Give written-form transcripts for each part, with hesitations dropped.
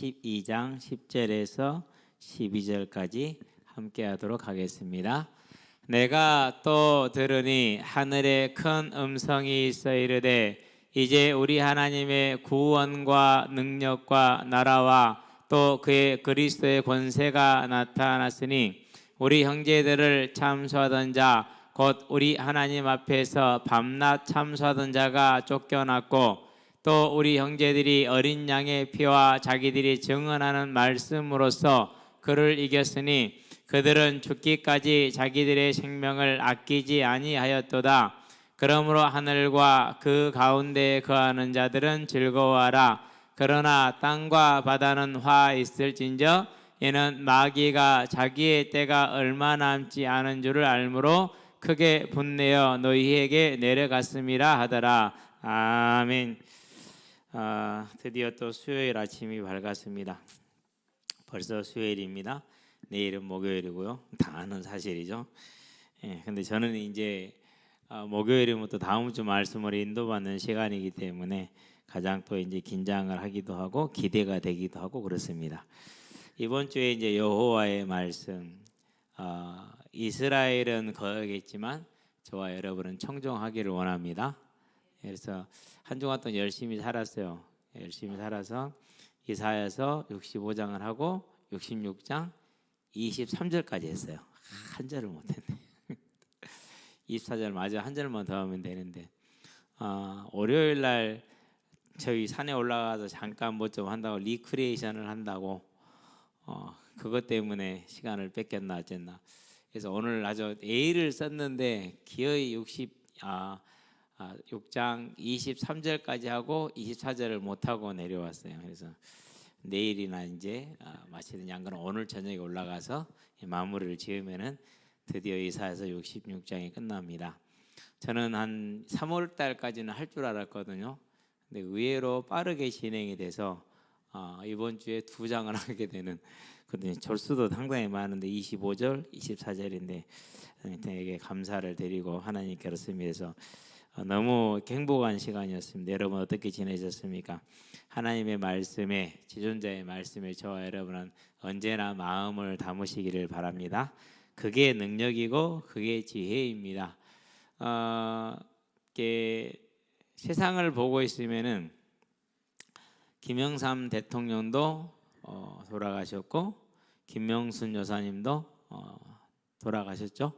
12장 10절에서 12절까지 함께 하도록 하겠습니다. 내가 또 들으니 하늘에 큰 음성이 있어 이르되 이제 우리 하나님의 구원과 능력과 나라와 또 그의 그리스도의 권세가 나타났으니 우리 형제들을 참수하던 자 곧 우리 하나님 앞에서 밤낮 참수하던 자가 쫓겨났고 또 우리 형제들이 어린 양의 피와 자기들이 증언하는 말씀으로써 그를 이겼으니 그들은 죽기까지 자기들의 생명을 아끼지 아니하였도다. 그러므로 하늘과 그 가운데에 거하는 자들은 즐거워하라. 그러나 땅과 바다는 화 있을진저 이는 마귀가 자기의 때가 얼마 남지 않은 줄을 알므로 크게 분내어 너희에게 내려갔음이라 하더라. 아멘. 드디어 또 수요일 아침이 밝았습니다. 벌써 수요일입니다. 내일은 목요일이고요. 다 아는 사실이죠. 근데 저는 이제 목요일이면 또 다음 주 말씀을 인도받는 시간이기 때문에 가장 또 이제 긴장을 하기도 하고 기대가 되기도 하고 그렇습니다. 이번 주에 이제 여호와의 말씀, 이스라엘은 거하겠지만 저와 여러분은 청종하기를 원합니다. 그래서 한 주간 동안 열심히 살았어요. 열심히 살아서 이사야서 65장을 하고 66장 23절까지 했어요. 한 절을 못했네. 24절 마저 한 절만 더 하면 되는데 월요일 날 저희 산에 올라가서 잠깐 뭐 좀 한다고 리크리에이션을 한다고 그것 때문에 시간을 뺏겼나 어쨌나. 그래서 오늘 아주 A를 썼는데 기어이 6장 23절까지 하고 24절을 못 하고 내려왔어요. 그래서 내일이나 이제 마치는 양은 오늘 저녁에 올라가서 마무리를 지으면은 드디어 이사야서 66장이 끝납니다. 저는 한 3월 달까지는 할 줄 알았거든요. 근데 의외로 빠르게 진행이 돼서 이번 주에 2장을 하게 되는. 근데 절수도 상당히 많은데 25절, 24절인데 되게 감사를 드리고 하나님께 그렇습니다. 너무 행복한 시간이었습니다. 여러분 어떻게 지내셨습니까? 하나님의 말씀에, 지존자의 말씀에 저와 여러분은 언제나 마음을 담으시기를 바랍니다. 그게 능력이고 그게 지혜입니다. 세상을 보고 있으면은 김영삼 대통령도 돌아가셨고 김명순 여사님도 돌아가셨죠.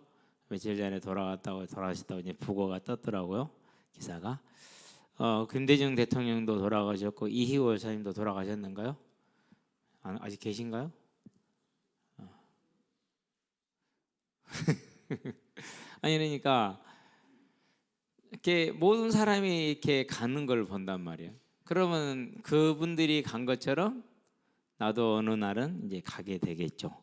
며칠 전에 돌아가셨다고 이제 부고가 떴더라고요. 기사가. 김대중 대통령도 돌아가셨고 이희호 여사님도 돌아가셨는가요? 아직 계신가요? 아니 그러니까 이렇게 모든 사람이 이렇게 가는 걸 본단 말이에요. 그러면 그분들이 간 것처럼 나도 어느 날은 이제 가게 되겠죠.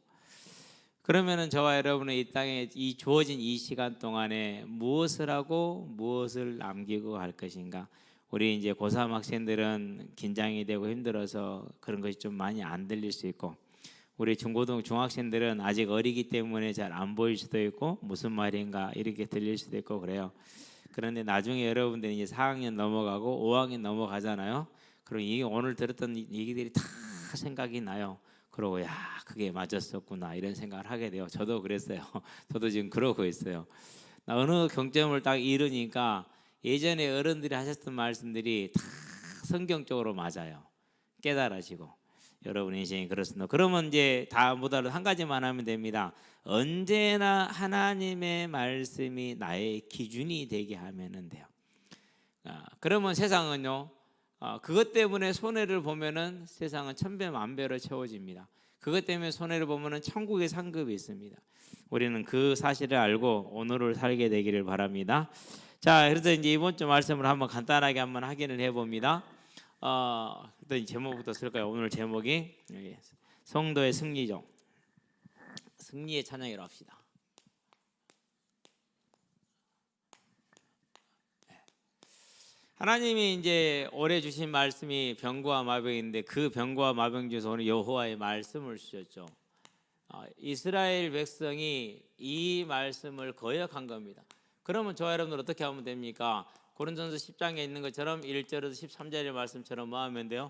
그러면은 저와 여러분은 이 땅에 이 주어진 이 시간 동안에 무엇을 하고 무엇을 남기고 갈 것인가? 우리 이제 고3 학생들은 긴장이 되고 힘들어서 그런 것이 좀 많이 안 들릴 수 있고, 우리 중학생들은 아직 어리기 때문에 잘 안 보일 수도 있고 무슨 말인가 이렇게 들릴 수도 있고 그래요. 그런데 나중에 여러분들이 이제 4학년 넘어가고 5학년 넘어가잖아요. 그럼 이 오늘 들었던 얘기들이 다 생각이 나요. 그러고 야 그게 맞았었구나 이런 생각을 하게 돼요. 저도 그랬어요. 저도 지금 그러고 있어요. 어느 경점을 딱 이루니까 예전에 어른들이 하셨던 말씀들이 다 성경적으로 맞아요. 깨달아지고 여러분 인생이 그렇습니다. 그러면 이제 다 못알아 한 가지만 하면 됩니다. 언제나 하나님의 말씀이 나의 기준이 되게 하면 돼요. 그러면 세상은요. 그것 때문에 손해를 보면은 세상은 천배 만배로 채워집니다. 그것 때문에 손해를 보면은 천국의 상급이 있습니다. 우리는 그 사실을 알고 오늘을 살게 되기를 바랍니다. 자, 그래서 이제 이번 주 말씀을 한번 간단하게 한번 확인을 해봅니다. 일단 제목부터 쓸까요? 오늘 제목이 성도의 승리죠. 승리의 찬양이라고 합시다. 하나님이 이제 올해 주신 말씀이 병거와 마병인데 그 병거와 마병 중에서 오늘 여호와의 말씀을 주셨죠. 이스라엘 백성이 이 말씀을 거역한 겁니다. 그러면 저와 여러분들 어떻게 하면 됩니까? 고린도전서 10장에 있는 것처럼 1절에서 13절의 말씀처럼 뭐 하면 돼요?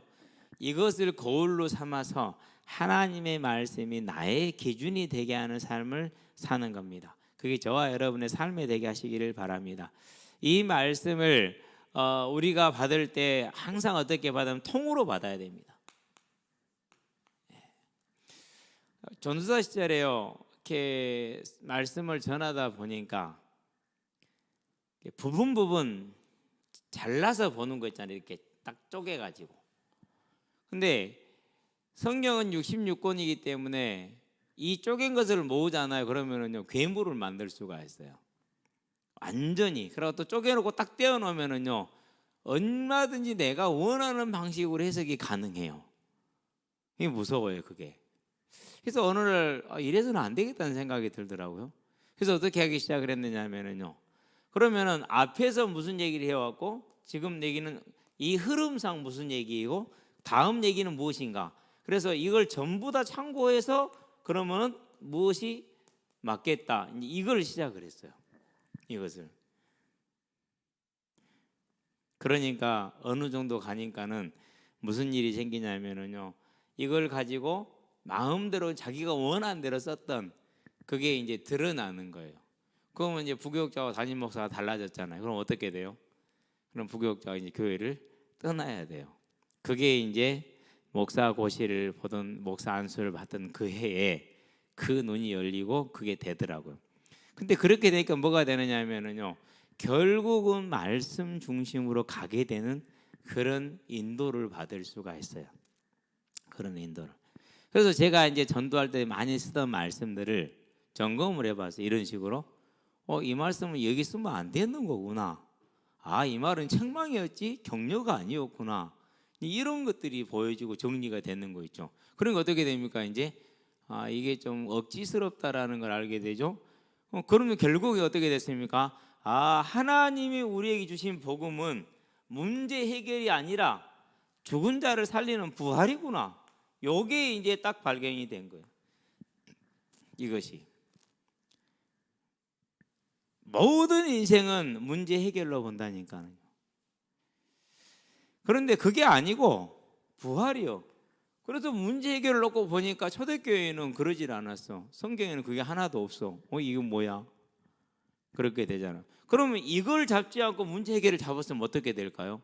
이것을 거울로 삼아서 하나님의 말씀이 나의 기준이 되게 하는 삶을 사는 겁니다. 그게 저와 여러분의 삶에 되게 하시기를 바랍니다. 이 말씀을 우리가 받을 때 항상 어떻게 받으면 통으로 받아야 됩니다. 전도사 시절에요, 이렇게 말씀을 전하다 보니까 부분 잘라서 보는 거 있잖아요. 이렇게 딱 쪼개가지고. 근데 성경은 66권이기 때문에 이 쪼갠 것을 모으잖아요. 그러면은요, 괴물을 만들 수가 있어요. 완전히. 그리고 또 쪼개놓고 딱 떼어놓으면은요, 얼마든지 내가 원하는 방식으로 해석이 가능해요. 이게 무서워요, 그게. 그래서 어느 날 이래서는 안 되겠다는 생각이 들더라고요. 그래서 어떻게 하기 시작을 했느냐면은요, 그러면은 앞에서 무슨 얘기를 해왔고 지금 얘기는 이 흐름상 무슨 얘기이고 다음 얘기는 무엇인가. 그래서 이걸 전부 다 참고해서 그러면은 무엇이 맞겠다, 이걸 시작을 했어요. 이것을. 그러니까 어느 정도 가니까는 무슨 일이 생기냐면은요, 이걸 가지고 마음대로 자기가 원하는 대로 썼던 그게 이제 드러나는 거예요. 그러면 이제 부교육자와 담임 목사가 달라졌잖아요. 그럼 어떻게 돼요? 그럼 부교육자가 이제 교회를 떠나야 돼요. 그게 이제 목사 고시를 보던, 목사 안수를 받던 그 해에 그 눈이 열리고 그게 되더라고요. 근데 그렇게 되니까 뭐가 되느냐면은요, 결국은 말씀 중심으로 가게 되는 그런 인도를 받을 수가 있어요. 그런 인도를. 그래서 제가 이제 전도할 때 많이 쓰던 말씀들을 점검을 해봤어요. 이런 식으로 이 말씀은 여기 쓰면 안 되는 거구나. 이 말은 책망이었지 격려가 아니었구나. 이런 것들이 보여지고 정리가 되는 거 있죠. 그러니까 어떻게 됩니까? 이제 이게 좀 억지스럽다라는 걸 알게 되죠. 그러면 결국에 어떻게 됐습니까? 하나님이 우리에게 주신 복음은 문제 해결이 아니라 죽은 자를 살리는 부활이구나. 요게 이제 딱 발견이 된 거예요. 이것이 모든 인생은 문제 해결로 본다니까요. 그런데 그게 아니고 부활이요. 그래서 문제 해결을 놓고 보니까 초대교회는 그러질 않았어. 성경에는 그게 하나도 없어. 이건 뭐야? 그렇게 되잖아. 그러면 이걸 잡지 않고 문제 해결을 잡았으면 어떻게 될까요?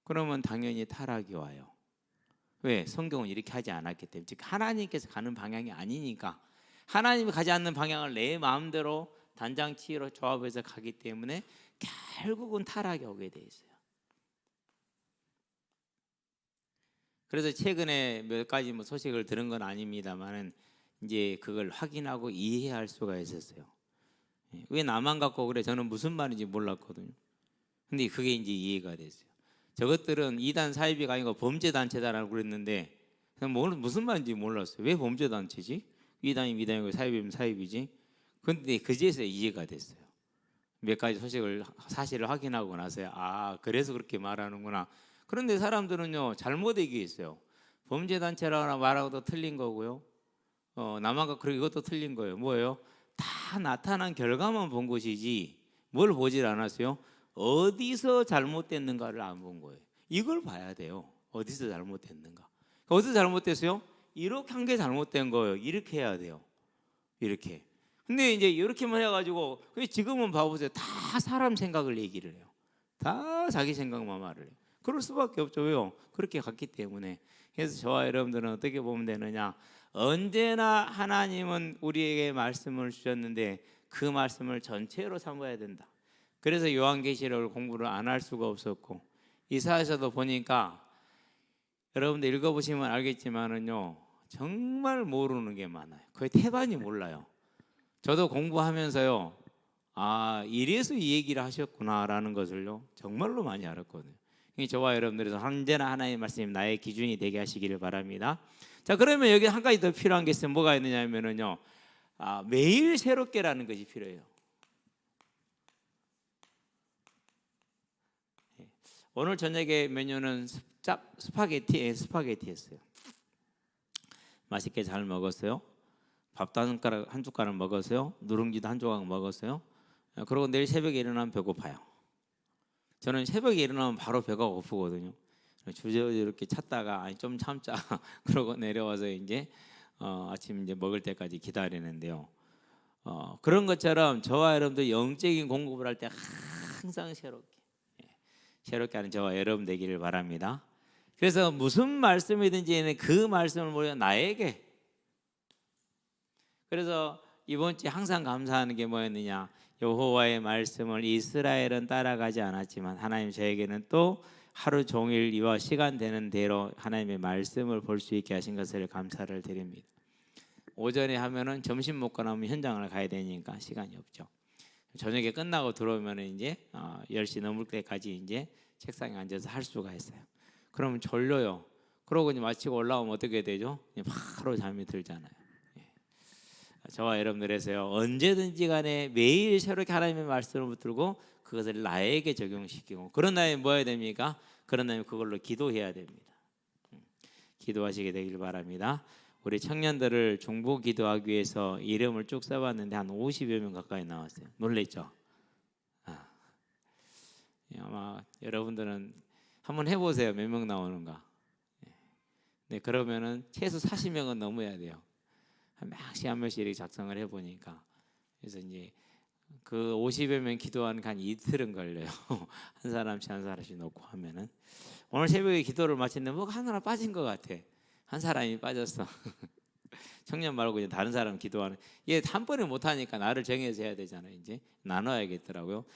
그러면 당연히 타락이 와요. 왜? 성경은 이렇게 하지 않았기 때문에. 즉 하나님께서 가는 방향이 아니니까. 하나님이 가지 않는 방향을 내 마음대로 단장치로 조합해서 가기 때문에 결국은 타락이 오게 돼 있어요. 그래서 최근에 몇 가지 소식을 들은 건 아닙니다만은 이제 그걸 확인하고 이해할 수가 있었어요. 왜 나만 갖고 그래? 저는 무슨 말인지 몰랐거든요. 근데 그게 이제 이해가 됐어요. 저것들은 이단 사이비가 아니고 범죄단체다라고 그랬는데 무슨 말인지 몰랐어요. 왜 범죄단체지? 이단이 이단이고 사이비면 사이비지. 근데 그제서 이해가 됐어요. 몇 가지 사실을 확인하고 나서야 그래서 그렇게 말하는구나. 그런데 사람들은요, 잘못 얘기했어요. 범죄단체라고 말하고도 틀린 거고요, 나만 갖고 이것도 틀린 거예요. 뭐예요? 다 나타난 결과만 본 것이지 뭘 보질 않았어요. 어디서 잘못됐는가를 안 본 거예요. 이걸 봐야 돼요. 어디서 잘못됐는가. 어디서 잘못됐어요? 이렇게 한 게 잘못된 거예요. 이렇게 해야 돼요. 이렇게. 근데 이제 이렇게만 해가지고 지금은 봐보세요. 다 사람 생각을 얘기를 해요. 다 자기 생각만 말을 해요. 그럴 수밖에 없죠. 왜요? 그렇게 갔기 때문에. 그래서 저와 여러분들은 어떻게 보면 되느냐, 언제나 하나님은 우리에게 말씀을 주셨는데 그 말씀을 전체로 삼아야 된다. 그래서 요한계시록을 공부를 안 할 수가 없었고, 이사야서도 보니까 여러분들 읽어보시면 알겠지만은요, 정말 모르는 게 많아요. 거의 태반이 몰라요. 저도 공부하면서요, 이래서 이 얘기를 하셨구나라는 것을요 정말로 많이 알았거든요. 저와 여러분들에서 언제나 하나님의 말씀이 나의 기준이 되게 하시기를 바랍니다. 자, 그러면 여기 한 가지 더 필요한 게 있으면 뭐가 있느냐면요, 매일 새롭게라는 것이 필요해요. 오늘 저녁에 메뉴는 스파게티였어요. 맛있게 잘 먹었어요. 밥도 한 숟가락 먹었어요. 누룽지도 한 조각 먹었어요. 그리고 내일 새벽에 일어나면 배고파요. 저는 새벽에 일어나면 바로 배가 고프거든요. 주저주저 이렇게 찾다가 아니 좀 참자 그러고 내려와서 이제 아침 이제 먹을 때까지 기다리는데요. 그런 것처럼 저와 여러분도 영적인 공급을 할 때 항상 새롭게 하는 저와 여러분 되기를 바랍니다. 그래서 무슨 말씀이든지 그 말씀을 모여 나에게. 그래서 이번 주에 항상 감사하는 게 뭐였느냐? 여호와의 말씀을 이스라엘은 따라가지 않았지만 하나님 저에게는 또 하루 종일 이와 시간 되는 대로 하나님의 말씀을 볼 수 있게 하신 것을 감사를 드립니다. 오전에 하면은 점심 먹고 나면 현장을 가야 되니까 시간이 없죠. 저녁에 끝나고 들어오면 이제 10시 넘을 때까지 이제 책상에 앉아서 할 수가 있어요. 그러면 졸려요. 그러고 이제 마치고 올라오면 어떻게 되죠? 바로 잠이 들잖아요. 저와 여러분들에서요, 언제든지 간에 매일 새롭게 하나님의 말씀을 붙들고 그것을 나에게 적용시키고, 그런 다음에 뭐 해야 됩니까? 그런 다음에 그걸로 기도해야 됩니다. 기도하시게 되길 바랍니다. 우리 청년들을 중보 기도하기 위해서 이름을 쭉 써봤는데 한 50여 명 가까이 나왔어요. 놀랬죠? 아마 여러분들은 한번 해보세요. 몇 명 나오는가? 네, 그러면은 최소 40명은 넘어야 돼요. 한 명씩 이렇게 작성을 해보니까. 그래서 이제 그 50여 명 기도하는 한 이틀은 걸려요. 한 사람씩 놓고 하면은. 오늘 새벽에 기도를 마쳤는데 뭐가 하나 빠진 것 같아. 한 사람이 빠졌어. 청년 말고 이제 다른 사람 기도하는. 얘 한 번에 못 하니까 나를 정해서 해야 되잖아요. 이제 나눠야겠더라고요.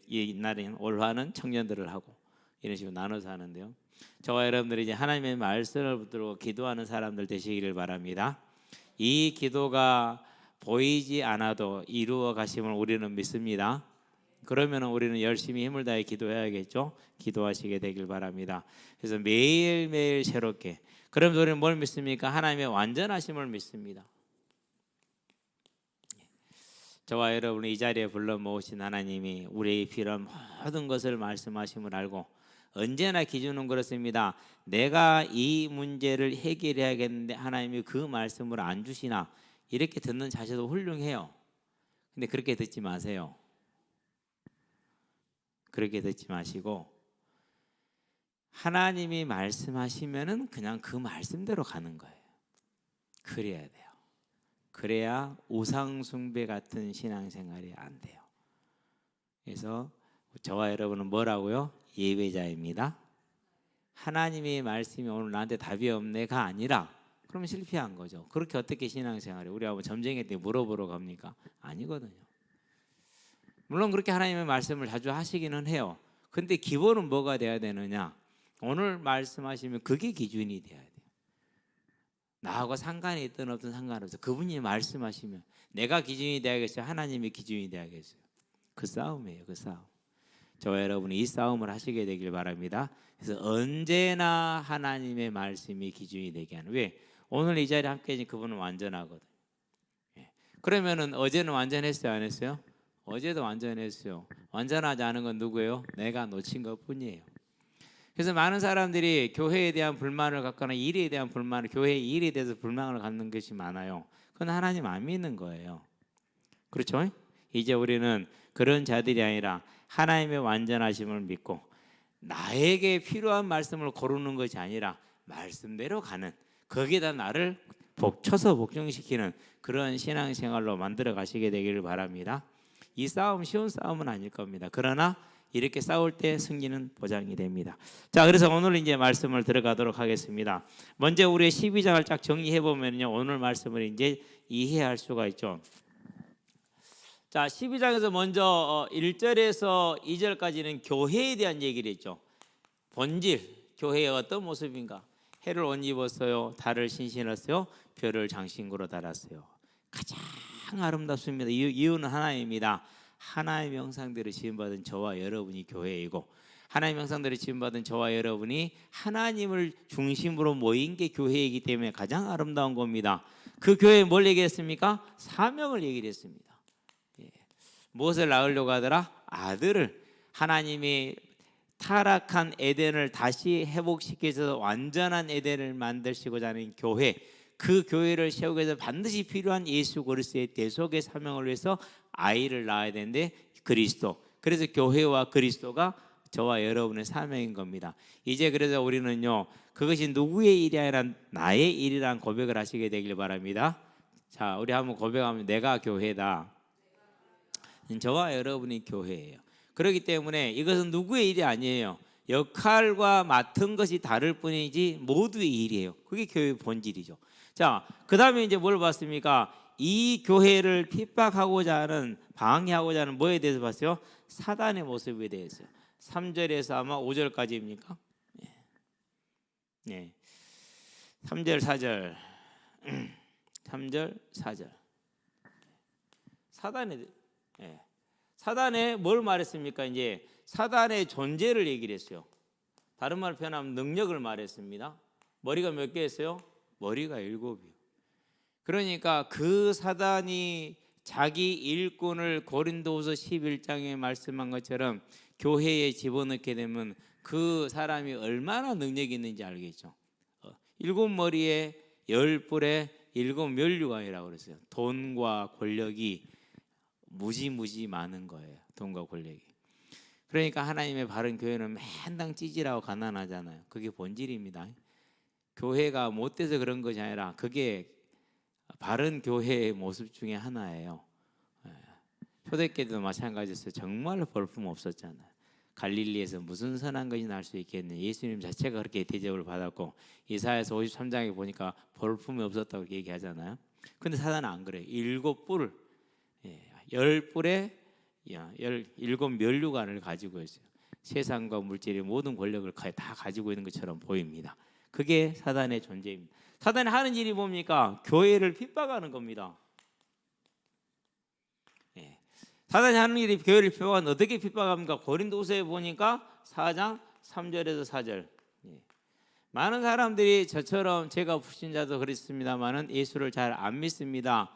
옛날에는 올화는 청년들을 하고 이런 식으로 나눠서 하는데요. 저와 여러분들이 이제 하나님의 말씀을 붙들고 기도하는 사람들 되시기를 바랍니다. 이 기도가 보이지 않아도 이루어 가심을 우리는 믿습니다. 그러면 우리는 열심히 힘을 다해 기도해야겠죠. 기도하시게 되길 바랍니다. 그래서 매일매일 새롭게. 그럼 우리는 뭘 믿습니까? 하나님의 완전하심을 믿습니다. 저와 여러분을 이 자리에 불러 모으신 하나님이 우리의 필요한 모든 것을 말씀하심을 알고 언제나 기준은 그렇습니다. 내가 이 문제를 해결해야겠는데 하나님이 그 말씀을 안 주시나, 이렇게 듣는 자세도 훌륭해요. 근데 그렇게 듣지 마세요. 그렇게 듣지 마시고 하나님이 말씀하시면은 그냥 그 말씀대로 가는 거예요. 그래야 돼요. 그래야 우상 숭배 같은 신앙생활이 안 돼요. 그래서 저와 여러분은 뭐라고요? 예배자입니다. 하나님의 말씀이 오늘 나한테 답이 없네가 아니라 그러면 실패한 거죠. 그렇게 어떻게 신앙생활이 우리 한번 점쟁이 때 물어보러 갑니까? 아니거든요. 물론 그렇게 하나님의 말씀을 자주 하시기는 해요. 근데 기본은 뭐가 돼야 되느냐? 오늘 말씀하시면 그게 기준이 돼야 돼요. 나하고 상관이 있든 없든 상관없어요. 그분이 말씀하시면 내가 기준이 돼야겠어요? 하나님이 기준이 돼야겠어요? 그 싸움이에요. 그 싸움. 저와 여러분이 이 싸움을 하시게 되길 바랍니다. 그래서 언제나 하나님의 말씀이 기준이 되게 하는. 왜? 오늘 이 자리에 함께 계신 그분은 완전하거든요. 그러면은 어제는 완전했어요? 안 했어요? 어제도 완전했어요. 완전하지 않은 건 누구예요? 내가 놓친 것뿐이에요. 그래서 많은 사람들이 교회에 대한 불만을 갖거나 일에 대한 불만을, 교회의 일에 대해서 불만을 갖는 것이 많아요. 그건 하나님 안 믿는 거예요. 그렇죠? 이제 우리는 그런 자들이 아니라 하나님의 완전하심을 믿고 나에게 필요한 말씀을 고르는 것이 아니라 말씀대로 가는, 거기에다 나를 쳐서 복종시키는 그런 신앙생활로 만들어 가시게 되기를 바랍니다. 이 싸움 쉬운 싸움은 아닐 겁니다. 그러나 이렇게 싸울 때 승리는 보장이 됩니다. 자, 그래서 오늘 이제 말씀을 들어가도록 하겠습니다. 먼저 우리의 12장을 쫙 정리해 보면요, 오늘 말씀을 이제 이해할 수가 있죠. 자, 12장에서 먼저 1절에서 2절까지는 교회에 대한 얘기를 했죠. 본질, 교회의 어떤 모습인가? 해를 옷 입었어요. 달을 신신했어요. 별을 장신구로 달았어요. 가장 아름답습니다. 이유는 하나입니다. 하나님의 형상대로 지음받은 저와 여러분이 교회이고, 하나님의 형상대로 지음받은 저와 여러분이 하나님을 중심으로 모인 게 교회이기 때문에 가장 아름다운 겁니다. 그 교회에 뭘 얘기했습니까? 사명을 얘기를 했습니다. 무엇을 낳으려고 하더라? 아들을. 하나님이 타락한 에덴을 다시 회복시켜서 완전한 에덴을 만드시고자 하는 교회, 그 교회를 세우기 위해서 반드시 필요한 예수 그리스도의 대속의 사명을 위해서 아이를 낳아야 되는데 그리스도. 그래서 교회와 그리스도가 저와 여러분의 사명인 겁니다. 이제 그래서 우리는요, 그것이 누구의 일이 아니라 나의 일이란 고백을 하시게 되길 바랍니다. 자, 우리 한번 고백하면 내가 교회다. 저와 여러분이 교회예요. 그렇기 때문에 이것은 누구의 일이 아니에요. 역할과 맡은 것이 다를 뿐이지 모두의 일이에요. 그게 교회의 본질이죠. 자, 그 다음에 이제 뭘 봤습니까? 이 교회를 핍박하고자 하는, 방해하고자 하는 뭐에 대해서 봤어요? 사단의 모습에 대해서. 3절에서 아마 5절까지입니까? 네. 3절 4절 3절 4절 사단에 뭘 말했습니까? 이제 사단의 존재를 얘기를 했어요. 다른 말로 표현하면 능력을 말했습니다. 머리가 몇 개였어요? 머리가 7이요. 그러니까 그 사단이 자기 일꾼을 고린도후서 11장에 말씀한 것처럼 교회에 집어넣게 되면 그 사람이 얼마나 능력이 있는지 알겠죠. 7머리에 10뿔에 7면류관이라고 그랬어요. 돈과 권력이 무지무지 많은 거예요. 돈과 권력이. 그러니까 하나님의 바른 교회는 맨날 찌질하고 가난하잖아요. 그게 본질입니다. 교회가 못돼서 그런 것이 아니라 그게 바른 교회의 모습 중에 하나예요. 초대교회도 마찬가지였어요. 정말 볼품 없었잖아요. 갈릴리에서 무슨 선한 것이 날 수 있겠느냐. 예수님 자체가 그렇게 대접을 받았고 이사야서 53장에 보니까 볼품이 없었다고 얘기하잖아요. 근데 사단은 안 그래요. 7뿔, 10뿔에 7면류관을 가지고 있어요. 세상과 물질의 모든 권력을 다 가지고 있는 것처럼 보입니다. 그게 사단의 존재입니다. 사단이 하는 일이 뭡니까? 교회를 핍박하는 겁니다. 사단이 하는 일이 교회를 핍박하는, 어떻게 핍박합니까? 고린도후서에 보니까 4장 3절에서 4절. 많은 사람들이 저처럼, 제가 불신자도 그랬습니다만은 예수를 잘 안 믿습니다.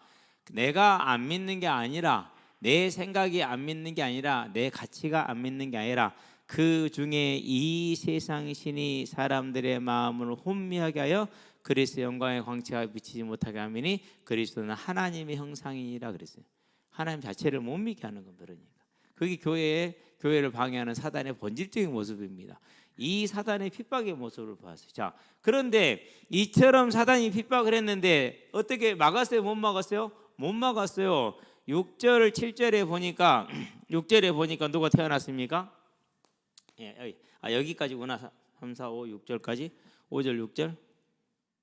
내가 안 믿는 게 아니라, 내 생각이 안 믿는 게 아니라, 내 가치가 안 믿는 게 아니라, 그 중에 이 세상 신이 사람들의 마음을 혼미하게 하여 그리스도의 영광의 광채가 비치지 못하게 하미니 그리스도는 하나님의 형상이라 그랬어요. 하나님 자체를 못 믿게 하는 겁니다. 그러니까 그게 교회를 방해하는 사단의 본질적인 모습입니다. 이 사단의 핍박의 모습을 봤어요. 자, 그런데 이처럼 사단이 핍박을 했는데 어떻게 막았어요? 못 막았어요? 못 막았어요. 6절 7절에 보니까 6절에 보니까 누가 태어났습니까? 여기까지구나. 3, 4, 5, 6절까지. 5절 6절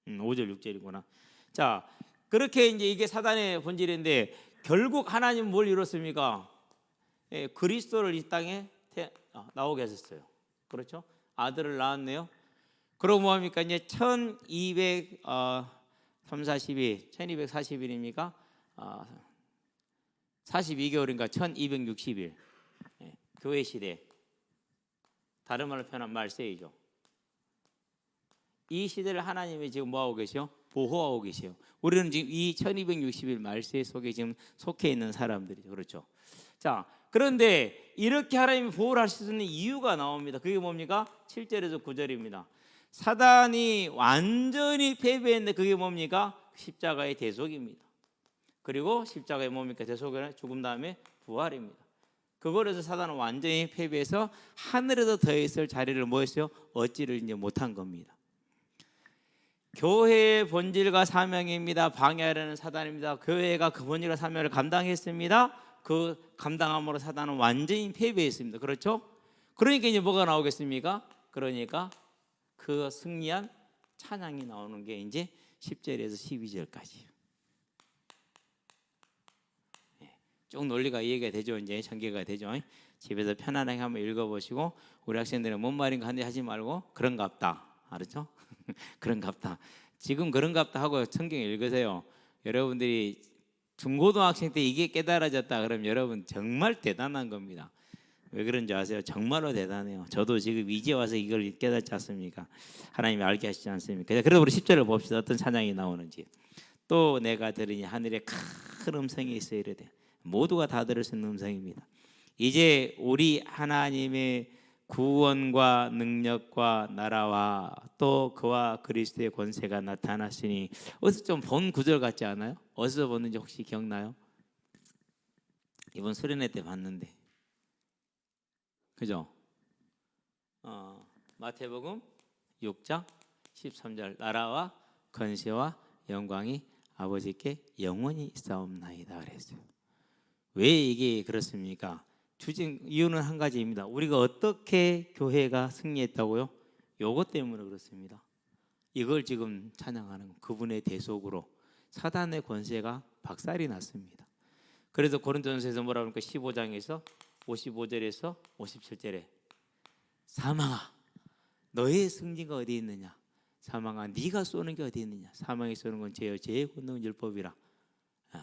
5절 6절이구나. 자, 그렇게 이제 이게 사단의 본질인데 결국 하나님은 뭘 이뤘습니까? 그리스도를 이 땅에 나오게 하셨어요. 그렇죠? 아들을 낳았네요. 그러고 뭐합니까? 이제 1240일입니까? 42개월인가 1260일. 교회 시대. 다른 말로 표현하면 말세이죠. 이 시대를 하나님이 지금 뭐하고 계세요? 보호하고 계세요. 우리는 지금 이 1260일 말세 속에 지금 속해 있는 사람들이죠. 그렇죠? 자, 그런데 이렇게 하나님이 보호를 하실 수 있는 이유가 나옵니다. 그게 뭡니까? 7절에서 9절입니다. 사단이 완전히 패배했는데 그게 뭡니까? 십자가의 대속입니다. 그리고 십자가의 뭡니까? 대속은 죽음 다음에 부활입니다. 그거에서 사단은 완전히 패배해서 하늘에도 더 있을 자리를 뭐 했어요? 얻지를 이제 못한 겁니다. 교회의 본질과 사명입니다. 방해하려는 사단입니다. 교회가 그 본질과 사명을 감당했습니다. 그 감당함으로 사단은 완전히 패배했습니다. 그렇죠? 그러니까 이제 뭐가 나오겠습니까? 그러니까 그 승리한 찬양이 나오는 게 이제 10절에서 12절까지예요. 쭉 논리가 이해가 되죠. 이제 전개가 되죠. 집에서 편안하게 한번 읽어보시고 우리 학생들은 뭔 말인가 하는데 하지 말고 그런갑다. 알았죠? 그런갑다. 지금 그런갑다 하고 성경 읽으세요. 여러분들이 중고등학생 때 이게 깨달아졌다 그러면 여러분 정말 대단한 겁니다. 왜 그런지 아세요? 정말로 대단해요. 저도 지금 이제 와서 이걸 깨닫지 않습니까? 하나님이 알게 하시지 않습니까? 그래서 우리 10절을 봅시다. 어떤 찬양이 나오는지. 또 내가 들으니 하늘에 큰 음성이 있어 이르되, 모두가 다 들을 수 있는 음성입니다. 이제 우리 하나님의 구원과 능력과 나라와 또 그와 그리스도의 권세가 나타났으니, 어디서 좀 본 구절 같지 않아요? 어디서 봤는지 혹시 기억나요? 이번 수련회 때 봤는데, 그죠? 마태복음 6장 13절 나라와 권세와 영광이 아버지께 영원히 있사옵나이다 그랬어요. 왜 이게 그렇습니까? 주진 이유는 한 가지입니다. 우리가 어떻게 교회가 승리했다고요? 요것 때문에 그렇습니다. 이걸 지금 찬양하는 거. 그분의 대속으로 사단의 권세가 박살이 났습니다. 그래서 고린도전서에서 뭐라 그러니까 15장에서 55절에서 57절에 사망아 너의 승리가 어디 있느냐? 사망아 네가 쏘는 게 어디 있느냐? 사망이 쏘는 건 죄요 죄의 권능은 율법이라.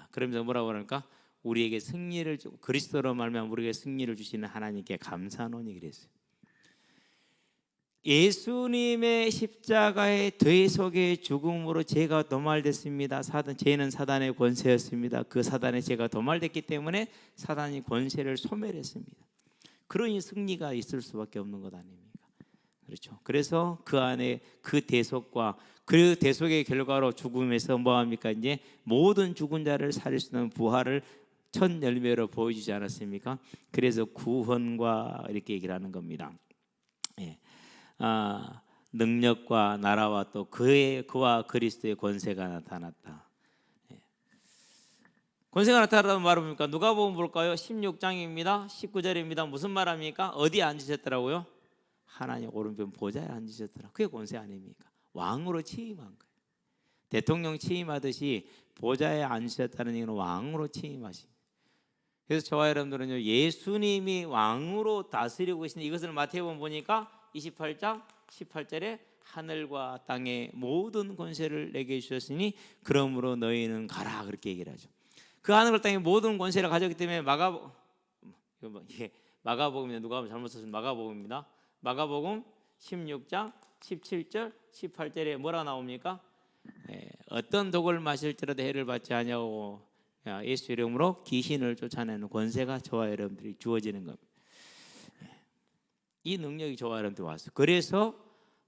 그러면서 뭐라고 그러니까 우리에게 승리를 그리스도로 말미암아 우리에게 승리를 주시는 하나님께 감사하노니 그랬어요. 예수님의 십자가의 대속의 죽음으로 죄가 도말됐습니다. 죄는 사단의 권세였습니다. 그 사단의 죄가 도말됐기 때문에 사단이 권세를 소멸했습니다. 그러니 승리가 있을 수밖에 없는 것 아닙니까? 그렇죠. 그래서 그 안에 그 대속과 그 대속의 결과로 죽음에서 뭐합니까? 이제 모든 죽은 자를 살릴 수 있는 부활을 첫 열매로 보여주지 않았습니까? 그래서 구원과 이렇게 얘기를 하는 겁니다. 예. 능력과 나라와 또 그와 그리스도의 권세가 나타났다. 예. 권세가 나타났다는 말은 뭡니까? 누가복음 볼까요? 16장입니다. 19절입니다. 무슨 말합니까? 어디에 앉으셨더라고요? 하나님 오른편 보좌에 앉으셨더라. 그게 권세 아닙니까? 왕으로 취임한 거예요. 대통령 취임하듯이 보좌에 앉으셨다는 얘기는 왕으로 취임하십니다. 그래서 저와 여러분들은요, 예수님이 왕으로 다스리고 계신데 이것을 마태복음 보니까 28장 18절에 하늘과 땅의 모든 권세를 내게 주셨으니 그러므로 너희는 가라 그렇게 얘기를 하죠. 그 하늘과 땅의 모든 권세를 가졌기 때문에 마가복음입니다. 누가 잘못 썼으면 마가복음입니다. 마가복음 16장 17절 18절에 뭐라 나옵니까? 어떤 독을 마실지라도 해를 받지 아니하고 예수 이름으로 귀신을 쫓아내는 권세가 저와 여러분들이 주어지는 겁니다. 이 능력이 저와 여러분들 왔어요. 그래서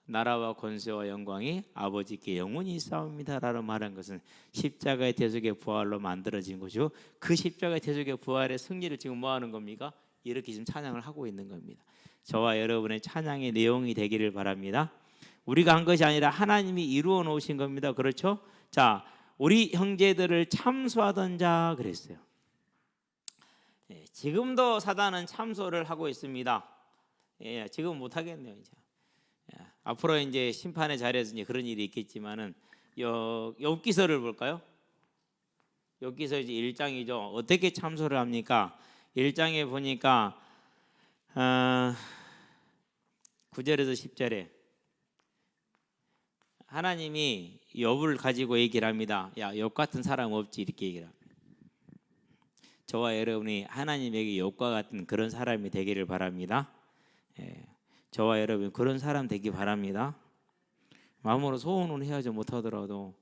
나라와 권세와 영광이 아버지께 영원히 있사옵니다라고 말한 것은 십자가의 대속의 부활로 만들어진 거죠. 그 십자가의 대속의 부활의 승리를 지금 뭐 하는 겁니까? 이렇게 지금 찬양을 하고 있는 겁니다. 저와 여러분의 찬양의 내용이 되기를 바랍니다. 우리가 한 것이 아니라 하나님이 이루어 놓으신 겁니다. 그렇죠? 자, 우리 형제들을 참소하던 자 그랬어요. 지금도 사단은 참소를 하고 있습니다. 지금 못 하겠네요. 이제 앞으로 이제 심판의 자리에서 이제 그런 일이 있겠지만은 욥기서를 볼까요? 욥기서 이제 1장이죠. 어떻게 참소를 합니까? 1장에 보니까 9절에서 10절에 하나님이 욥을 가지고 얘기를 합니다. 야, 욥 같은 사람 없지 이렇게 얘기를 합니다. 저와 여러분이 하나님에게 욥과 같은 그런 사람이 되기를 바랍니다. 저와 여러분 그런 사람 되기 바랍니다. 마음으로 소원은 해야죠. 못하더라도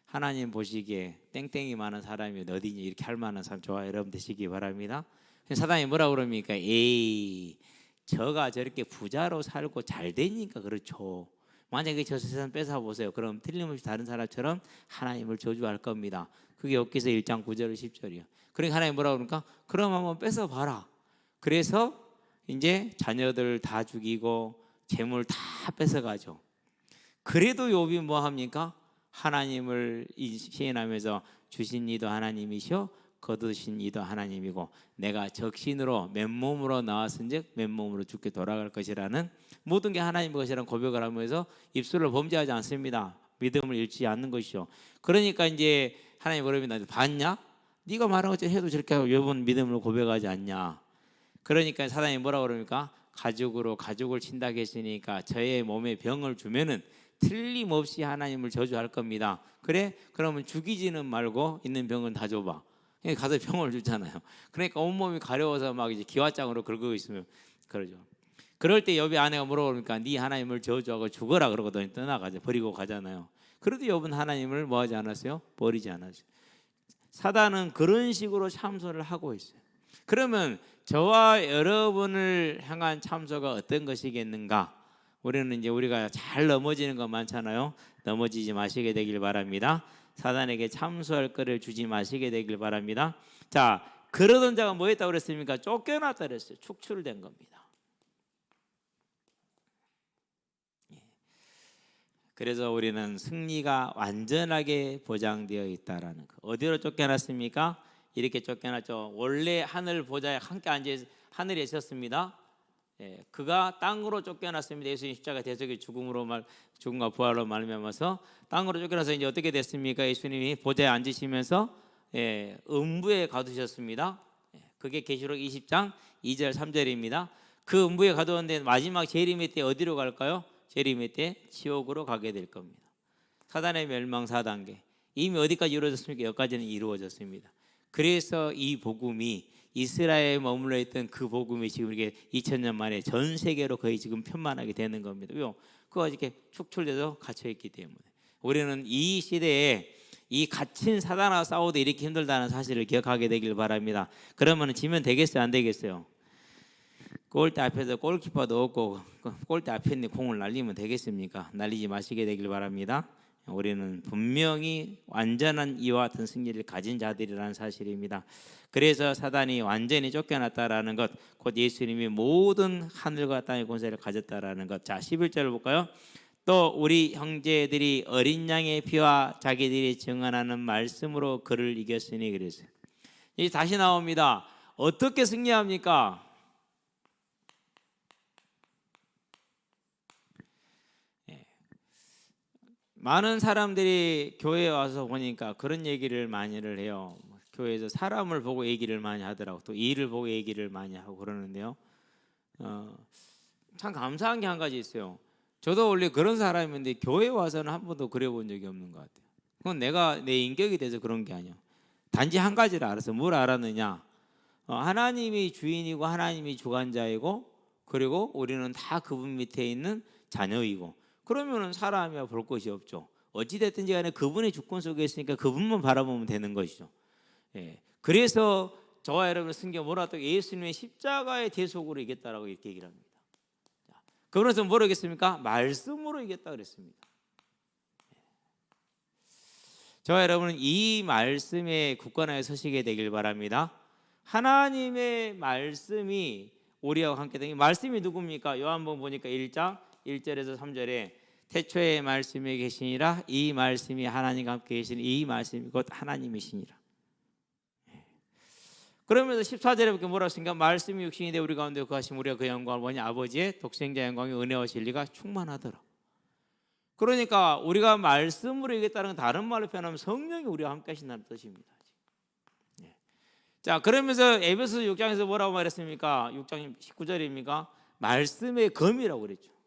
하나님 보시기에 땡땡이 많은 사람이 어디니 이렇게 할 만한 사람 저와 여러분 되시기 바랍니다. 사단이 뭐라 그럽니까? 에이 저가 저렇게 부자로 살고 잘 되니까 그렇죠. 만약에 저 세상 뺏어보세요. 그럼 틀림없이 다른 사람처럼 하나님을 저주할 겁니다. 그게 욥기서 1장 9절 10절이요. 그러니까 하나님 뭐라 그러니까 그럼 한번 뺏어봐라. 그래서 이제 자녀들 다 죽이고 재물 다 뺏어가죠. 그래도 욥이 뭐 합니까? 하나님을 시인하면서 주신 이도 하나님이시오 거두신 이도 하나님이고 내가 적신으로 맨몸으로 나왔은즉 맨몸으로 죽게 돌아갈 것이라는 모든 게 하나님의 것이라는 고백을 하면서 입술을 범죄하지 않습니다. 믿음을 잃지 않는 것이죠. 그러니까 이제 하나님 그러면 봤냐? 네가 말한 것처럼 해도 저렇게 하고 욥은 믿음을 고백하지 않냐? 그러니까 사단이 뭐라고 그럽니까? 가죽으로 가죽을 친다고 했으니까 저의 몸에 병을 주면은 틀림없이 하나님을 저주할 겁니다. 그래? 그러면 죽이지는 말고 있는 병은 다 줘봐. 가서 병을 주잖아요. 그러니까 온몸이 가려워서 막 이제 기와장으로 긁고 있으면 그러죠. 그럴 때 욥의 아내가 뭐라고 그러니까 네 하나님을 저주하고 죽어라 그러거든요. 떠나가죠. 버리고 가잖아요. 그래도 욥은 하나님을 뭐 하지 않았어요? 버리지 않았어요. 사단은 그런 식으로 참소를 하고 있어요. 그러면 저와 여러분을 향한 참소가 어떤 것이겠는가? 우리는 이제 우리가 잘 넘어지는 거 많잖아요. 넘어지지 마시게 되길 바랍니다. 사단에게 참소할 거를 주지 마시게 되길 바랍니다. 자, 그러던 자가 뭐 했다고 그랬습니까? 쫓겨났다 그랬어요. 축출된 겁니다. 그래서 우리는 승리가 완전하게 보장되어 있다라는 거. 어디로 쫓겨났습니까? 이렇게 쫓겨났죠. 원래 하늘 보좌에 함께 앉아 하늘에 있었습니다. 예, 그가 땅으로 쫓겨났습니다. 예수님 십자가 대속의 죽음과 부활로 말미암아서 땅으로 쫓겨나서 이제 어떻게 됐습니까? 예수님이 보좌에 앉으시면서 음부에 가두셨습니다. 그게 계시록 20장 2절 3절입니다. 그 음부에 가두었는데 마지막 재림의 때 어디로 갈까요? 재림의 때 지옥으로 가게 될 겁니다. 사단의 멸망 4단계 이미 어디까지 이루어졌습니까? 여기까지는 이루어졌습니다. 그래서 이 복음이 이스라엘에 머물러 있던 그 복음이 지금 이렇게 2000년 만에 전 세계로 거의 지금 편만하게 되는 겁니다. 왜요? 그거 이렇게 축출돼서 갇혀 있기 때문에 우리는 이 시대에 이 갇힌 사단하고 싸우도 이렇게 힘들다는 사실을 기억하게 되길 바랍니다. 그러면 지면 되겠어요? 안 되겠어요? 골대 앞에서 골키퍼도 없고 골대 앞에 있는 공을 날리면 되겠습니까? 날리지 마시게 되길 바랍니다. 우리는 분명히 완전한 이와 같은 승리를 가진 자들이라는 사실입니다. 그래서 사단이 완전히 쫓겨났다라는 것, 곧 예수님이 모든 하늘과 땅의 권세를 가졌다라는 것. 자, 11절을 볼까요? 또 우리 형제들이 어린 양의 피와 자기들이 증언하는 말씀으로 그를 이겼으니 그랬어요. 이제 다시 나옵니다. 어떻게 승리합니까? 많은 사람들이 교회에 와서 보니까 그런 얘기를 많이를 해요. 교회에서 사람을 보고 얘기를 많이 하더라고. 또 일을 보고 얘기를 많이 하고 그러는데요. 참 감사한 게 한 가지 있어요. 저도 원래 그런 사람인데 교회 와서는 한 번도 그래 본 적이 없는 것 같아요. 그건 내가 내 인격이 돼서 그런 게 아니야. 단지 한 가지를 알았어. 뭘 알았느냐? 하나님이 주인이고 하나님이 주관자이고 그리고 우리는 다 그분 밑에 있는 자녀이고 그러면은 사람이야 볼 것이 없죠. 어찌 됐든지 간에 그분의 주권 속에 있으니까 그분만 바라보면 되는 것이죠. 예. 그래서 저와 여러분의 승경 뭐라 또 예수님의 십자가의 대속으로 이겼다라고 이렇게 얘기를 합니다. 그러면서 뭐로 이겼습니까? 말씀으로 이겼다 그랬습니다. 저와 여러분은 이 말씀에 굳건하게 서시게 되길 바랍니다. 하나님의 말씀이 우리와 함께 되는 말씀이 누굽니까? 요한복음 보니까 1장 1절에서 3절에 태초에 말씀이 계시니라 이 말씀이 하나님과 함께 계시니 이 말씀이 곧 하나님이시니라. 그러면서 14절에 뭐라고 했습니까? 말씀이 육신이 되어 우리 가운데 거하시면 우리가 그 영광을 보니 아버지의 독생자 영광의 은혜와 진리가 충만하더라. 그러니까 우리가 말씀으로 이겼다는 건 다른 말로 표현하면 성령이 우리와 함께 하신다는 뜻입니다. 자, 그러면서 에베소 6장에서 뭐라고 말했습니까? 6장 19절입니까? 말씀의 검이라고 그랬죠.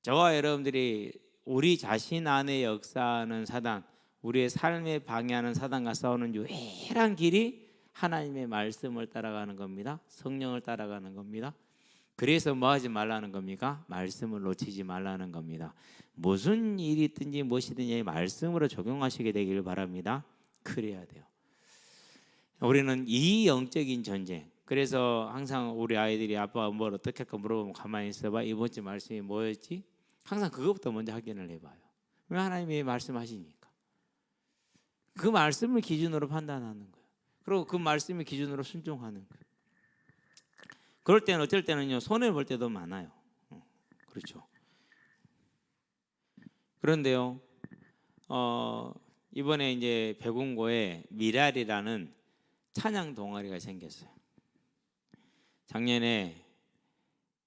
저와 여러분들이 우리 자신 안에 역사하는 사단, 우리의 삶에 방해하는 사단과 싸우는 유일한 길이 하나님의 말씀을 따라가는 겁니다. 성령을 따라가는 겁니다. 그래서 뭐 하지 말라는 겁니까? 말씀을 놓치지 말라는 겁니다. 무슨 일이 있든지 무엇이든지 말씀으로 적용하시게 되기를 바랍니다. 그래야 돼요. 우리는 이 영적인 전쟁. 그래서 항상 우리 아이들이 아빠가 뭘 어떻게 할까 물어보면 가만히 있어봐. 이번 주 말씀이 뭐였지? 항상 그것부터 먼저 확인을 해봐요. 왜 하나님이 말씀하시니까. 그 말씀을 기준으로 판단하는 거예요. 그리고 그 말씀을 기준으로 순종하는 거예요. 그럴 때는 어쩔 때는요 손해 볼 때도 많아요. 그렇죠. 그런데요 이번에 이제 백운고에 미랄이라는 찬양 동아리가 생겼어요. 작년에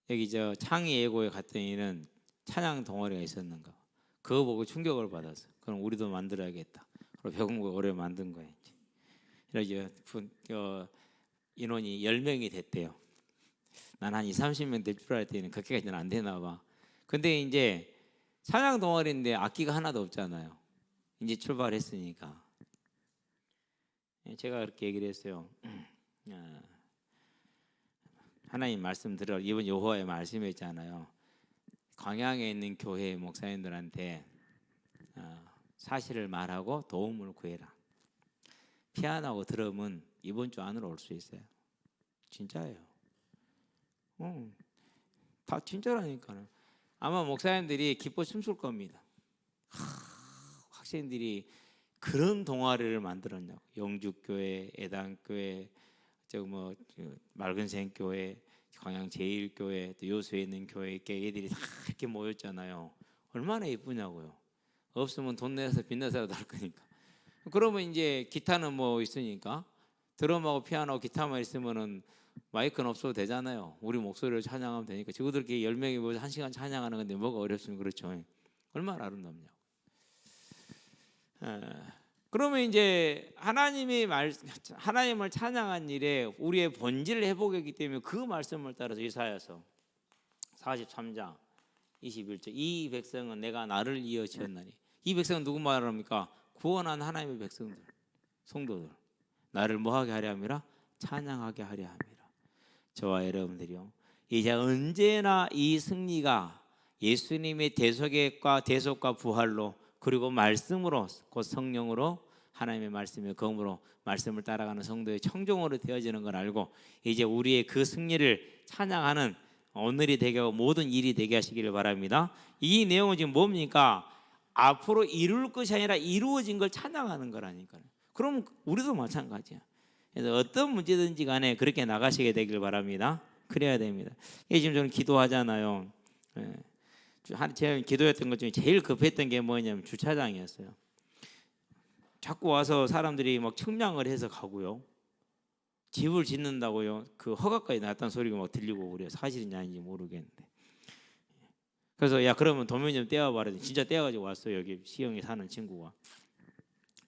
여기 저 창의 예고에 갔더니는 찬양 동아리가 있었는가. 그거 보고 충격을 받았어요. 그럼 우리도 만들어야겠다. 그리고 백운고에 올해 만든 거예요. 이제 인원이 10명이 됐대요. 난 한 20-30명 될 줄 알았더니 그렇게까지는 안 되나 봐. 근데 이제 찬양 동아리인데 악기가 하나도 없잖아요. 이제 출발했으니까. 제가 그렇게 얘기를 했어요. 하나님 말씀 들어 이번 여호와의 말씀이었잖아요. 광양에 있는 교회 목사님들한테 사실을 말하고 도움을 구해라. 피아노하고 드럼은 이번 주 안으로 올 수 있어요. 진짜예요. 다 진짜라니까요. 아마 목사님들이 기뻐 춤출 겁니다. 학생들이 그런 동아리를 만들었냐고. 영주교회, 애당교회, 저뭐 맑은샘 교회, 광양 제일교회, 또 요수에 있는 교회 이렇게 애들이 다 이렇게 모였잖아요. 얼마나 예쁘냐고요. 없으면 돈 내서 빚내서라도 할 거니까. 그러면 이제 기타는 뭐 있으니까 드럼하고 피아노, 기타만 있으면은 마이크는 없어도 되잖아요. 우리 목소리를 찬양하면 되니까. 지구들끼리 10명이 모여서 1시간 찬양하는 건데 뭐가 어렵습니까? 그렇죠. 얼마나 아름답냐고. 그러면 이제 하나님을 찬양한 일에 우리의 본질을 회복했기 때문에 그 말씀을 따라서 이사야서 43장 21절 이 백성은 내가 나를 이어 지었나니. 이 백성은 누구 말합니까? 구원한 하나님의 백성들, 성도들. 나를 뭐하게 하려 함이라? 찬양하게 하려 함이라. 저와 여러분들이요, 이제 언제나 이 승리가 예수님의 대속과 부활로, 그리고 말씀으로, 곧 성령으로, 하나님의 말씀의 검으로 말씀을 따라가는 성도의 청종으로 되어지는 걸 알고, 이제 우리의 그 승리를 찬양하는 오늘이 되게 하고 모든 일이 되게 하시기를 바랍니다. 이 내용은 지금 뭡니까? 앞으로 이룰 것이 아니라 이루어진 걸 찬양하는 거라니까요. 그럼 우리도 마찬가지야. 그래서 어떤 문제든지 간에 그렇게 나가시게 되길 바랍니다. 그래야 됩니다. 지금 저는 기도하잖아요. 제가 기도했던 것 중에 제일 급했던 게 뭐냐면 주차장이었어요. 자꾸 와서 사람들이 막 청량을 해서 가고요. 집을 짓는다고요. 그 허가까지 나왔다는 소리가 막 들리고 그래요. 사실인지 아닌지 모르겠는데. 그래서 야, 그러면 도면 좀 떼어봐라. 진짜 떼어가지고 왔어요. 여기 시영에 사는 친구가.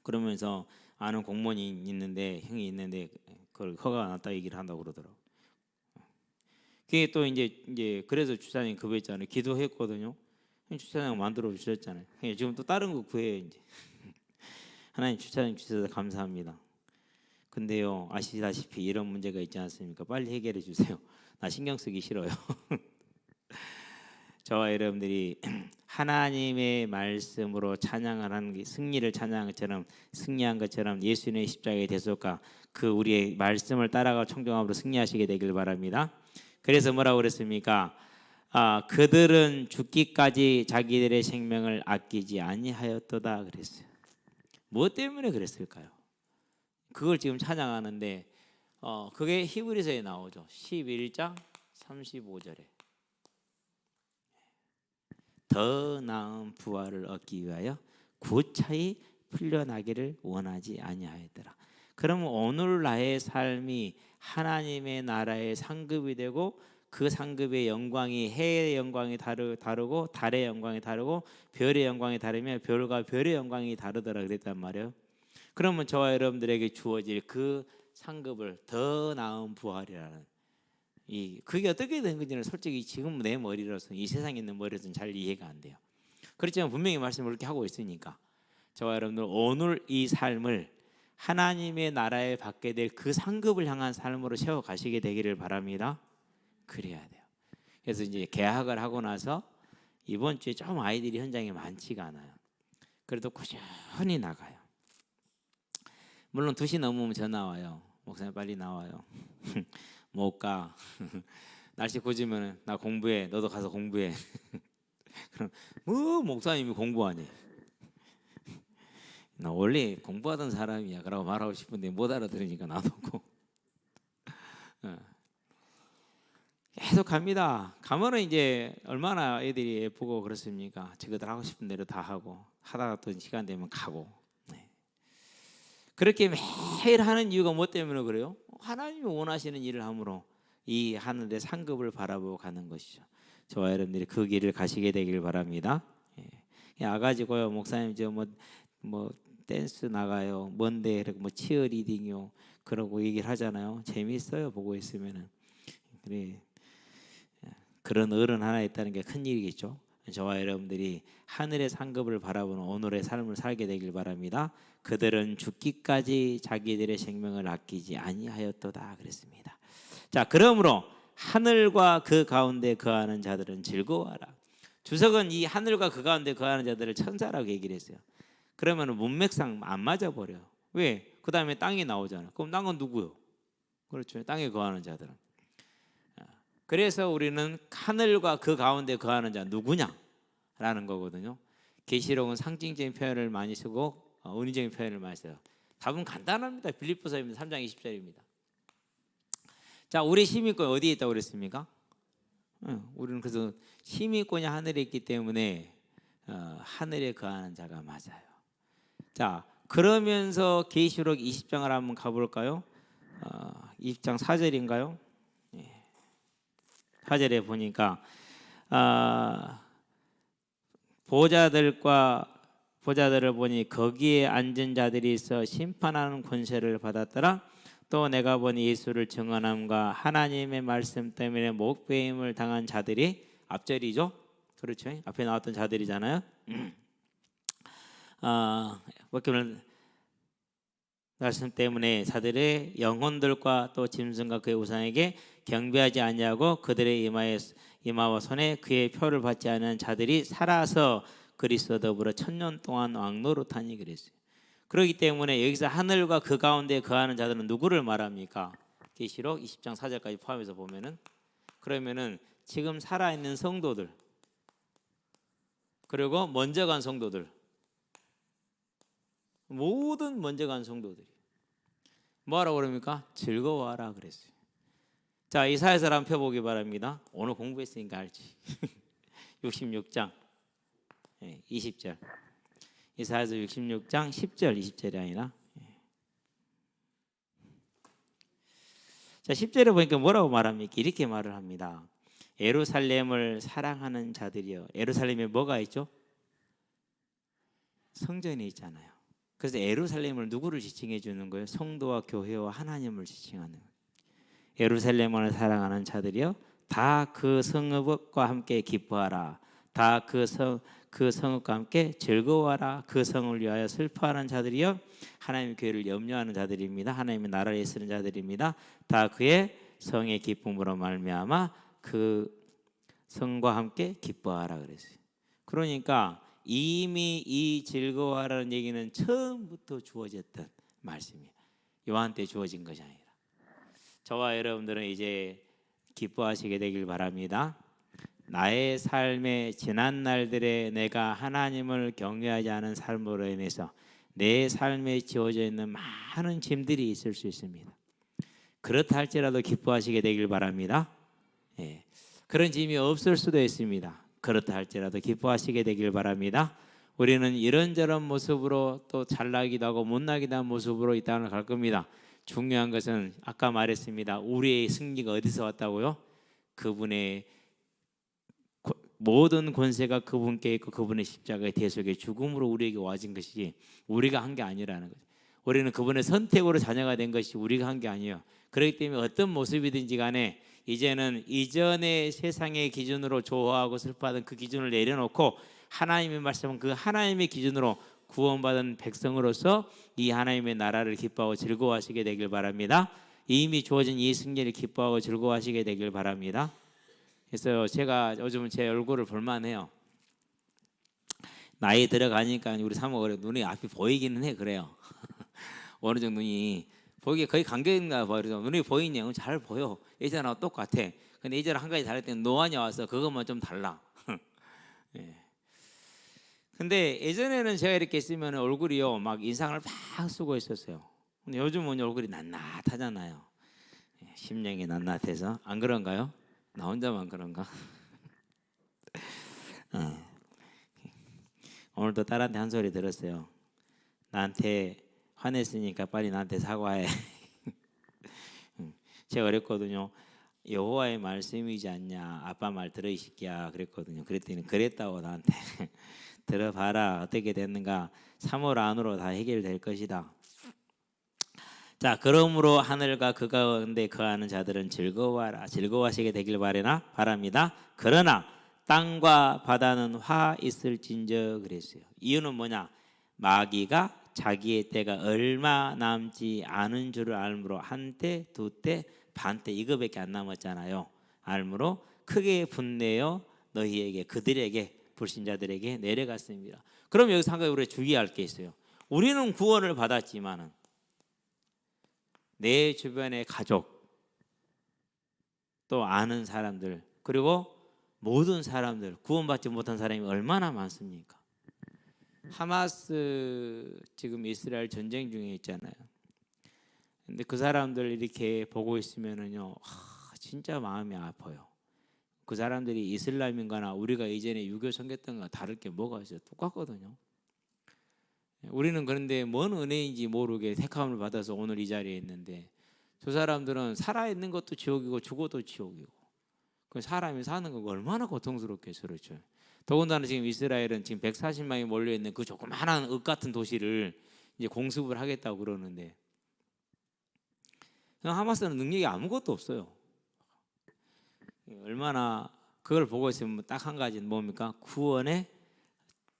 그러면서 아는 공무원이 있는데, 형이 있는데 그걸 허가가 났다 얘기를 한다고 그러더라고. 그게 또 이제 그래서 주차장이 급했잖아요. 기도했거든요. 주차장 만들어 주셨잖아요. 지금 또 다른 거 구해요 이제. 하나님 주차장 주셔서 감사합니다. 근데요, 아시다시피 이런 문제가 있지 않습니까? 빨리 해결해 주세요. 나 신경 쓰기 싫어요. 저와 여러분들이 하나님의 말씀으로 찬양을 하는 게, 승리를 찬양한 것처럼, 승리한 것처럼 예수님의 십자가의 대속과 그 우리의 말씀을 따라가 청종함으로 승리하시게 되길 바랍니다. 그래서 뭐라고 그랬습니까? 그들은 죽기까지 자기들의 생명을 아끼지 아니하였도다 그랬어요. 무엇 때문에 그랬을까요? 그걸 지금 찬양하는데 그게 히브리서에 나오죠. 11장 35절에 더 나은 부활을 얻기 위하여 구차히 풀려나기를 원하지 아니하였더라. 그러면 오늘 나의 삶이 하나님의 나라의 상급이 되고, 그 상급의 영광이 해의 영광이 다르고 달의 영광이 다르고 별의 영광이 다르며 별과 별의 영광이 다르더라 그랬단 말이에요. 그러면 저와 여러분들에게 주어질 그 상급을 더 나은 부활이라는, 그게 어떻게 된 건지는 솔직히 지금 내 머리로서, 이 세상에 있는 머리로서는 잘 이해가 안 돼요. 그렇지만 분명히 말씀을 그렇게 하고 있으니까 저와 여러분들 오늘 이 삶을 하나님의 나라에 받게 될 그 상급을 향한 삶으로 세워 가시게 되기를 바랍니다. 그래야 돼요. 그래서 이제 개학을 하고 나서 이번 주에 좀 아이들이 현장에 많지가 않아요. 그래도 꾸준히 나가요. 물론 2시 넘으면 전화 와요. 목사님 빨리 나와요. 못 가. 날씨 고지면 나 공부해. 너도 가서 공부해. 그럼 뭐 목사님이 공부하니? 나 원래 공부하던 사람이야. 그러고 말하고 싶은데 못 알아들으니까 놔두고. 계속 갑니다. 가면은 이제 얼마나 애들이 예쁘고 그렇습니까? 저희들 하고 싶은 대로 다 하고, 하다가 또 시간 되면 가고. 그렇게 매일 하는 이유가 뭐 때문에 그래요? 하나님이 원하시는 일을 함으로 이 하늘의 상급을 바라보고 가는 것이죠. 저와 여러분들이 그 길을 가시게 되길 바랍니다. 아가지고요, 목사님 저 뭐 댄스 나가요, 뭔데 이렇게 뭐 치어리딩요, 그러고 얘기를 하잖아요. 재미있어요, 보고 있으면은. 그래, 그런 어른 하나 있다는 게 큰 일이겠죠. 저와 여러분들이 하늘의 상급을 바라보는 오늘의 삶을 살게 되길 바랍니다. 그들은 죽기까지 자기들의 생명을 아끼지 아니하였도다 그랬습니다. 자, 그러므로 하늘과 그 가운데 거하는 자들은 즐거워하라. 주석은 이 하늘과 그 가운데 거하는 자들을 천사라고 얘기를 했어요. 그러면 문맥상 안 맞아 버려요. 왜? 그 다음에 땅이 나오잖아요. 그럼 땅은 누구요? 그렇죠. 땅에 거하는 자들은. 그래서 우리는 하늘과 그 가운데 거하는 자 누구냐라는 거거든요. 계시록은 상징적인 표현을 많이 쓰고 은유적인 표현을 많이 써요. 답은 간단합니다. 빌립보서입니다. 3장 20절입니다. 자, 우리 시민권 어디에 있다고 그랬습니까? 우리는 그래서 시민권이 하늘에 있기 때문에 하늘에 거하는 자가 맞아요. 자, 그러면서 계시록 20장을 한번 가볼까요? 20장 4절인가요? 4절에 보니까 보자들을 보니 거기에 앉은 자들이 있어 심판하는 권세를 받았더라. 또 내가 보니 예수를 증언함과 하나님의 말씀 때문에 목배임을 당한 자들이 앞절이죠. 그렇죠? 앞에 나왔던 자들이잖아요. 목배임을 말씀 때문에 자들의 영혼들과 또 짐승과 그의 우상에게 경배하지 아니하고 그들의 이마와 손에 그의 표를 받지 않은 자들이 살아서 그리스도 더불어 1000년 동안 왕노릇하니 그랬어요. 그렇기 때문에 여기서 하늘과 그 가운데 거하는 자들은 누구를 말합니까? 계시록 20장 4절까지 포함해서 보면은, 그러면은 지금 살아있는 성도들, 그리고 먼저 간 성도들, 모든 먼저 간 성도들이 뭐하라고 그럽니까? 즐거워하라 그랬어요. 자, 이사야서 한번 펴보기 바랍니다. 오늘 공부했으니까 알지. 66장 20절. 이사야서 66장 10절 20절이 아니라, 자, 10절에 보니까 뭐라고 말합니까? 이렇게 말을 합니다. 예루살렘을 사랑하는 자들이여. 예루살렘에 뭐가 있죠? 성전이 있잖아요. 그래서 예루살렘을 누구를 지칭해 주는 거예요? 성도와 교회와 하나님을 지칭하는 거예요. 예루살렘을 사랑하는 자들이여, 다 그 성읍과 함께 기뻐하라. 다 그 성읍과 함께 즐거워하라. 그 성을 위하여 슬퍼하는 자들이여, 하나님의 교회를 염려하는 자들입니다. 하나님의 나라를 애쓰는 자들입니다. 다 그의 성의 기쁨으로 말미암아 그 성과 함께 기뻐하라 그랬어요. 그러니까 이미 이 즐거워하라는 얘기는 처음부터 주어졌던 말씀이에요. 요한 때 주어진 것이 아니라. 저와 여러분들은 이제 기뻐하시게 되길 바랍니다. 나의 삶의 지난 날들에 내가 하나님을 경외하지 않은 삶으로 인해서 내 삶에 지어져 있는 많은 짐들이 있을 수 있습니다. 그렇다 할지라도 기뻐하시게 되길 바랍니다. 그런 짐이 없을 수도 있습니다. 그렇다 할지라도 기뻐하시게 되길 바랍니다. 우리는 이런저런 모습으로 또 잘나기도 하고 못나기도 한 모습으로 이 땅을 갈 겁니다. 중요한 것은 아까 말했습니다. 우리의 승리가 어디서 왔다고요? 그분의 모든 권세가 그분께 있고 그분의 십자가의 대속의 죽음으로 우리에게 와진 것이지 우리가 한 게 아니라는 거죠. 우리는 그분의 선택으로 자녀가 된 것이 우리가 한 게 아니에요. 그렇기 때문에 어떤 모습이든지 간에 이제는 이전의 세상의 기준으로 좋아하고 슬퍼하던 그 기준을 내려놓고 하나님의 말씀은 그 하나님의 기준으로 구원받은 백성으로서 이 하나님의 나라를 기뻐하고 즐거워하시게 되길 바랍니다. 이미 주어진 이 승리를 기뻐하고 즐거워하시게 되길 바랍니다. 그래서 제가 요즘 제 얼굴을 볼만해요. 나이 들어가니까 우리 사모가 눈이 앞이 보이기는 해. 그래요. 어느 정도 눈이 보이게 거의 간격인가 봐. 그래서 눈이 보이냐? 잘 보여. 예전하고 똑같아. 근데 예전에 한 가지 다를 때는 노안이 와서 그것만 좀 달라. 예. 근데 예전에는 제가 이렇게 있으면 얼굴이요 막 인상을 막 쓰고 있었어요. 근데 요즘은 얼굴이 낱낱하잖아요. 심령이 낱낱해서 안 그런가요? 나 혼자만 그런가? 오늘도 딸한테 한 소리 들었어요. 나한테 화냈으니까 빨리 나한테 사과해. 제가 그랬거든요. 여호와의 말씀이지 않냐? 아빠 말 들어 이 새끼야 그랬거든요. 그랬더니 그랬다고 나한테. 들어봐라. 어떻게 됐는가? 3월 안으로 다 해결될 것이다. 자, 그러므로 하늘과 그 가운데 거하는 자들은 즐거워하라. 즐거워하시게 되길 바랍니다. 그러나 땅과 바다는 화 있을진저 그랬어요. 이유는 뭐냐? 마귀가 자기의 때가 얼마 남지 않은 줄을 알므로 한때, 두때, 반때 이거밖에 안 남았잖아요. 알므로 크게 분내어 너희에게 그들에게 불신자들에게 내려갔습니다. 그럼 여기서 한 가지 우리가 주의할 게 있어요. 우리는 구원을 받았지만은 내 주변의 가족 또 아는 사람들 그리고 모든 사람들 구원받지 못한 사람이 얼마나 많습니까? 하마스 지금 이스라엘 전쟁 중에 있잖아요. 근데 그 사람들 이렇게 보고 있으면은요, 진짜 마음이 아파요. 그 사람들이 이슬람인가나 우리가 이전에 유교 섬겼던 거 다를 게 뭐가 있어요? 똑같거든요. 우리는 그런데 뭔 은혜인지 모르게 택함을 받아서 오늘 이 자리에 있는데, 저 사람들은 살아있는 것도 지옥이고 죽어도 지옥이고, 그 사람이 사는 거 얼마나 고통스럽겠어요. 그렇죠? 더군다나 지금 이스라엘은 지금 140만이 몰려있는 그 조그마한 읍 같은 도시를 이제 공습을 하겠다고 그러는데, 하마스는 능력이 아무것도 없어요. 얼마나 그걸 보고 있으면 딱 한 가지는 뭡니까? 구원의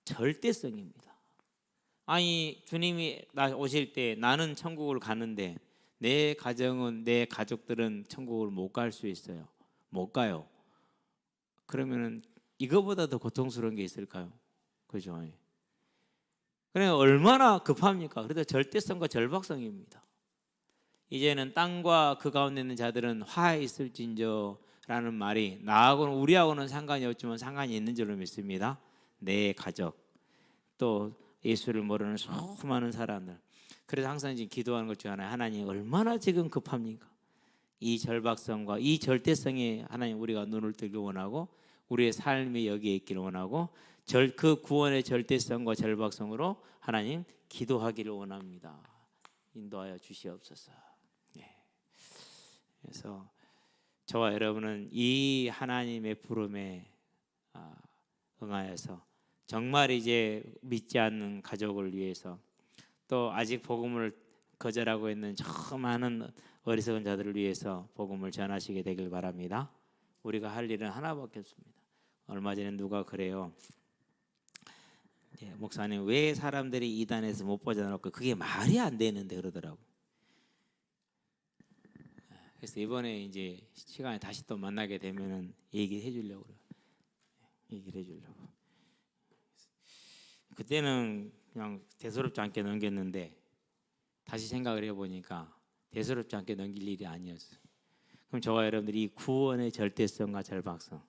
절대성입니다. 아니, 주님이 오실 때 나는 천국을 가는데 내 가정은, 내 가족들은 천국을 못 갈 수 있어요. 못 가요. 그러면은 이거보다 더 고통스러운 게 있을까요? 그죠? 그래 얼마나 급합니까? 그래도 절대성과 절박성입니다. 이제는 땅과 그 가운데 있는 자들은 화해 있을진저 라는 말이 나하고는, 우리하고는 상관이 없지만 상관이 있는 줄로 믿습니다. 내 가족, 또 예수를 모르는 수많은 사람들. 그래서 항상 지금 기도하는 것 중 하나, 하나님 얼마나 지금 급합니까? 이 절박성과 이 절대성에 하나님 우리가 눈을 뜨기 원하고, 우리의 삶이 여기에 있기를 원하고, 그 구원의 절대성과 절박성으로 하나님 기도하기를 원합니다. 인도하여 주시옵소서. 그래서 저와 여러분은 이 하나님의 부름에 응하여서 정말 이제 믿지 않는 가족을 위해서, 또 아직 복음을 거절하고 있는 저 많은 어리석은 자들을 위해서 복음을 전하시게 되길 바랍니다. 우리가 할 일은 하나밖에 없습니다. 얼마 전에 누가 그래요. 목사님 왜 사람들이 이단에서 못 빠져나올까? 그게 말이 안 되는데 그러더라고. 그래서 이번에 이제 시간에 다시 또 만나게 되면은 얘기해 주려고 그래요. 얘기를 해 주려고. 그때는 그냥 대수롭지 않게 넘겼는데 다시 생각을 해보니까 대수롭지 않게 넘길 일이 아니었어요. 그럼 저와 여러분들이 이 구원의 절대성과 절박성,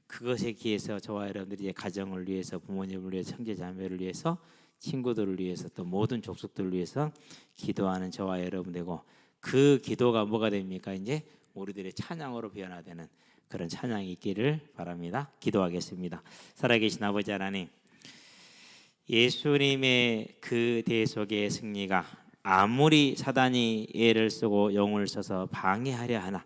그것에 기해서 저와 여러분들이 가정을 위해서, 부모님을 위해서, 형제자매를 위해서, 친구들을 위해서, 또 모든 족속들을 위해서 기도하는 저와 여러분 되고, 그 기도가 뭐가 됩니까? 이제 우리들의 찬양으로 변화되는 그런 찬양이 있기를 바랍니다. 기도하겠습니다. 살아계신 아버지 하나님, 예수님의 그 대속의 승리가 아무리 사단이 애를 쓰고 용을 써서 방해하려 하나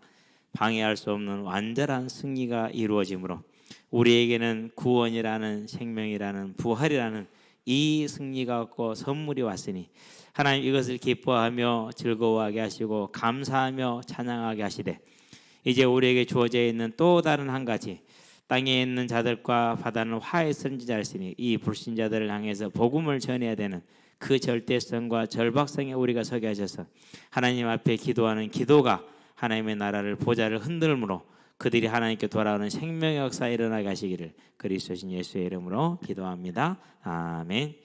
방해할 수 없는 완전한 승리가 이루어지므로 우리에게는 구원이라는, 생명이라는, 부활이라는 이 승리가 없고 선물이 왔으니 하나님 이것을 기뻐하며 즐거워하게 하시고 감사하며 찬양하게 하시되, 이제 우리에게 주어져 있는 또 다른 한 가지, 땅에 있는 자들과 바다는 화해 선지자였으니 이 불신자들을 향해서 복음을 전해야 되는 그 절대성과 절박성에 우리가 서게 하셔서 하나님 앞에 기도하는 기도가 하나님의 나라를, 보좌를 흔들므로 그들이 하나님께 돌아오는 생명의 역사 일어나게 하시기를 그리스도신 예수의 이름으로 기도합니다. 아멘.